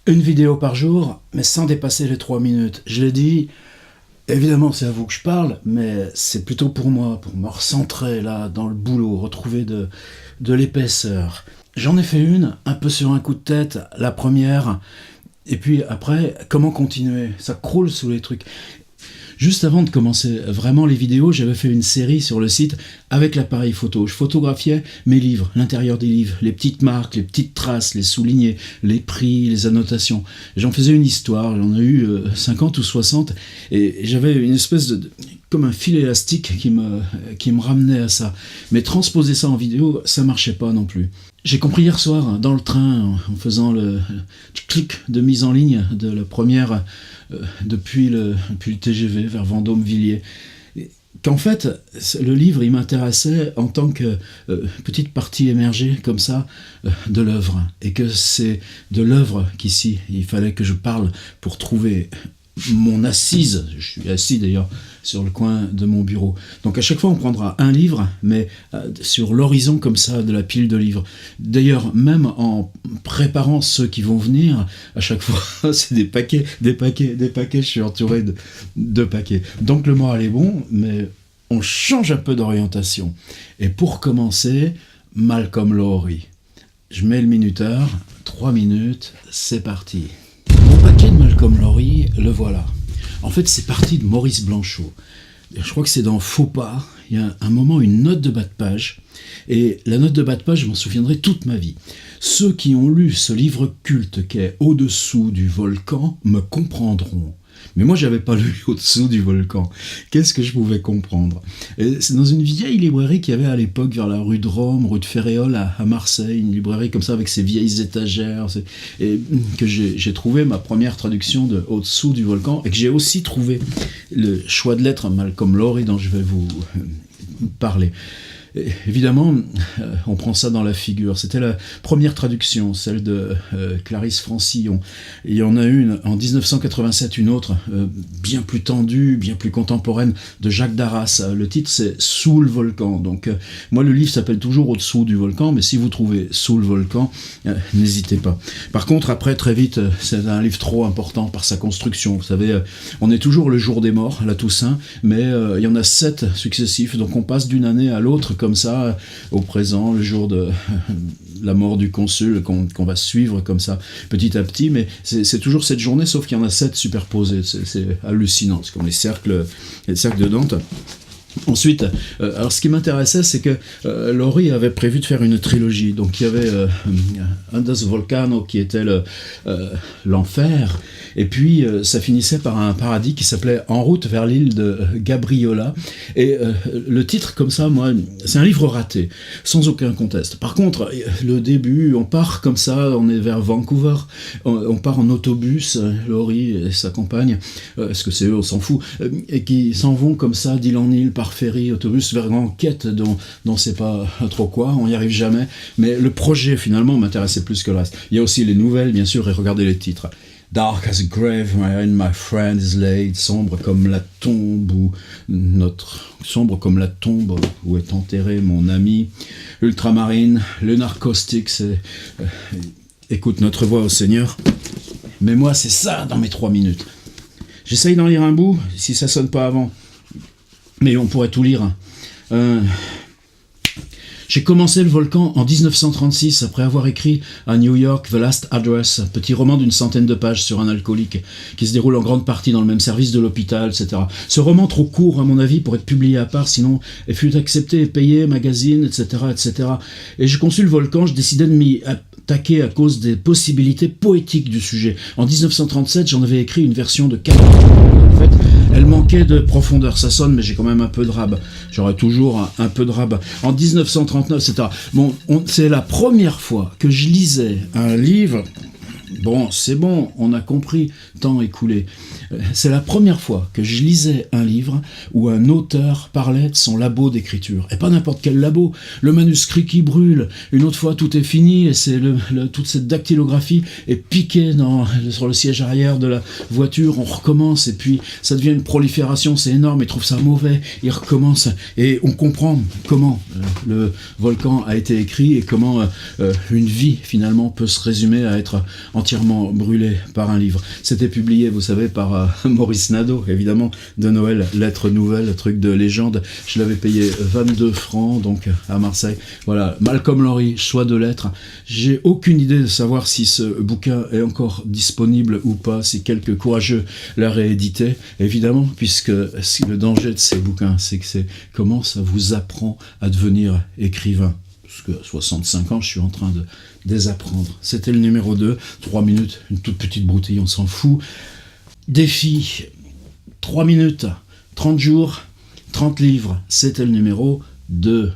Une vidéo par jour, mais sans dépasser les 3 minutes. Je l'ai dit, évidemment c'est à vous que je parle, mais c'est plutôt pour moi, pour me recentrer là dans le boulot, retrouver de l'épaisseur. J'en ai fait une, un peu sur un coup de tête, la première, et puis après, comment continuer? Ça croule sous les trucs. Juste avant de commencer vraiment les vidéos, j'avais fait une série sur le site avec l'appareil photo. Je photographiais mes livres, l'intérieur des livres, les petites marques, les petites traces, les soulignés, les prix, les annotations. J'en faisais une histoire, j'en ai eu 50 ou 60, et j'avais une espèce comme un fil élastique qui me ramenait à ça. Mais transposer ça en vidéo, ça marchait pas non plus. J'ai compris hier soir, dans le train, en faisant le clic de mise en ligne de la première depuis le TGV vers Vendôme-Villiers, qu'en fait, le livre, il m'intéressait en tant que petite partie émergée, comme ça, de l'œuvre. Et que c'est de l'œuvre qu'ici, il fallait que je parle pour trouver mon assise. Je suis assis d'ailleurs sur le coin de mon bureau. Donc à chaque fois on prendra un livre, mais sur l'horizon comme ça de la pile de livres. D'ailleurs, même en préparant ceux qui vont venir, à chaque fois c'est des paquets, je suis entouré de paquets. Donc le moral est bon, mais on change un peu d'orientation. Et pour commencer, Malcolm Lowry. Je mets le minuteur, 3 minutes, c'est parti. Mon paquet de Malcolm Lowry, le voilà. En fait, c'est parti de Maurice Blanchot. Je crois que c'est dans Faux pas. Il y a un moment, une note de bas de page. Et la note de bas de page, je m'en souviendrai toute ma vie. Ceux qui ont lu ce livre culte qu'est Au-dessous du volcan me comprendront. Mais moi, j'avais pas lu Au-dessous du volcan. Qu'est-ce que je pouvais comprendre? Et c'est dans une vieille librairie qu'il y avait à l'époque vers la rue de Rome, rue de Ferréol à Marseille, une librairie comme ça avec ses vieilles étagères, et que j'ai trouvé ma première traduction de Au-dessous du volcan, et que j'ai aussi trouvé le choix de lettres Malcolm Lowry dont je vais vous parler. Et évidemment, on prend ça dans la figure. C'était la première traduction, celle de Clarisse Francillon. Et il y en a une en 1987, une autre, bien plus tendue, bien plus contemporaine, de Jacques Darras. Le titre, c'est Sous le volcan. Donc, moi, le livre s'appelle toujours Au-dessous du volcan, mais si vous trouvez Sous le volcan, n'hésitez pas. Par contre, après, très vite, c'est un livre trop important par sa construction. Vous savez, on est toujours le jour des morts, la Toussaint, mais il y en a 7 successifs, donc on passe d'une année à l'autre, comme ça, au présent, le jour de la mort du consul, qu'on va suivre comme ça, petit à petit, mais c'est toujours cette journée, sauf qu'il y en a 7 superposés, c'est hallucinant, c'est comme les cercles de Dante. Ensuite, alors ce qui m'intéressait, c'est que Lowry avait prévu de faire une trilogie. Donc il y avait Andes Volcano qui était l'enfer, et puis ça finissait par un paradis qui s'appelait En route vers l'île de Gabriola. Et le titre, comme ça, moi, c'est un livre raté, sans aucun conteste. Par contre, le début, on part comme ça, on est vers Vancouver, on part en autobus, Lowry et sa compagne, est-ce que c'est eux, on s'en fout, et qui s'en vont comme ça d'île en île, par ferry, autobus, vers une quête dont on sait pas trop quoi, on n'y arrive jamais, mais le projet finalement m'intéressait plus que le reste. Il y a aussi les nouvelles, bien sûr, et regardez les titres. Dark as a grave wherein my friend is laid, sombre comme la tombe où est enterré mon ami. Ultramarine, Lunar Caustic, c'est écoute notre voix au Seigneur. Mais moi, c'est ça dans mes 3 minutes. J'essaye d'en lire un bout, si ça sonne pas avant. Mais on pourrait tout lire. J'ai commencé le volcan en 1936, après avoir écrit à New York The Last Address, un petit roman d'une centaine de pages sur un alcoolique, qui se déroule en grande partie dans le même service de l'hôpital, etc. Ce roman trop court, à mon avis, pour être publié à part, sinon il fut accepté et payé, magazine, etc., etc. Et j'ai conçu le volcan, je décidais de m'y attaquer à cause des possibilités poétiques du sujet. En 1937, j'en avais écrit une version de 4. En fait, elle manquait de profondeur, ça sonne, mais j'ai quand même un peu de rab. J'aurais toujours un peu de rab. En 1939, etc. Bon, c'est la première fois que je lisais un livre. Bon, c'est bon, on a compris, temps écoulé. C'est la première fois que je lisais un livre où un auteur parlait de son labo d'écriture. Et pas n'importe quel labo, le manuscrit qui brûle, une autre fois tout est fini, et c'est toute cette dactylographie est piquée sur le siège arrière de la voiture, on recommence, et puis ça devient une prolifération, c'est énorme, il trouve ça mauvais, il recommence, et on comprend comment le volcan a été écrit, et comment une vie, finalement, peut se résumer à être, en entièrement brûlé par un livre. C'était publié, vous savez, par Maurice Nadeau, évidemment, de Noël, lettre nouvelle, truc de légende. Je l'avais payé 22 francs, donc à Marseille. Voilà, Malcolm Lowry, choix de lettres. J'ai aucune idée de savoir si ce bouquin est encore disponible ou pas, si quelques courageux l'a réédité, évidemment, puisque le danger de ces bouquins, c'est que c'est comment ça vous apprend à devenir écrivain. Parce que à 65 ans, je suis en train de désapprendre. C'était le numéro 2, 3 minutes, une toute petite broutille, on s'en fout. Défi, 3 minutes, 30 jours, 30 livres, c'était le numéro 2.